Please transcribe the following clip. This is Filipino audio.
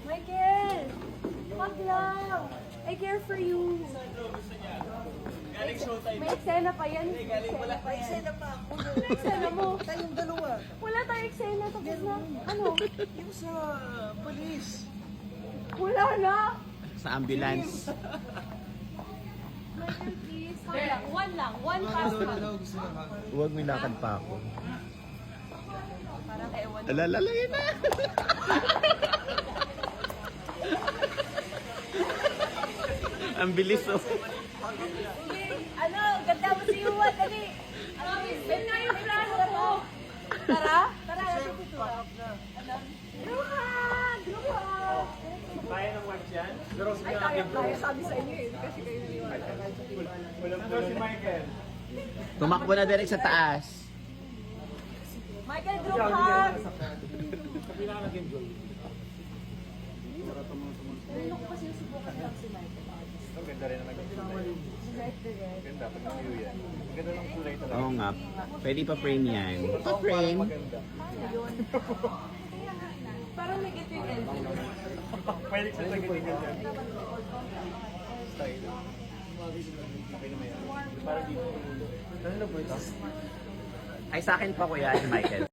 Michael! Wag lang! I care for you. Galing showtime. May eksena pa yan. May Wala pa eksena pa ako. Ano eksena mo? Tayong dalawa. Wala tayong eksena. Tapos na. Ano? Yung sa police. Wala na! Sa ambulance. Michael, please. One lang. One lang. One fast one. Gusto na ba? Huwag may lakad pa ako. Parang ewan. Alalalagay na. Ang bilis oh. Ano? Ganda mo si Yuwa. Dali. Yun nga yung plano ko. Tara? Tara. Druhan! Druhan! Kaya ng watch yan? Ay, kaya sabi sa inyo eh. Kasi kayo naniwala. Nandun si Michael. Tumakbo na direct sa taas. Michael, Druhan! Kapila ka naging goal. Ano ko kasi susubukan lang si Michael. Ang ganda rin ang naging ganda pag na-view yan. Ang ganda ng kulay talaga. Oo nga. Pwede pa frame yan. Pa frame? Maganda. Parang may ito yung elbow. Pwede sa tagitigil yan. Style. Okay naman yan. Parang dito. Ano na po ito? Ay sa akin pa kuya si Michael.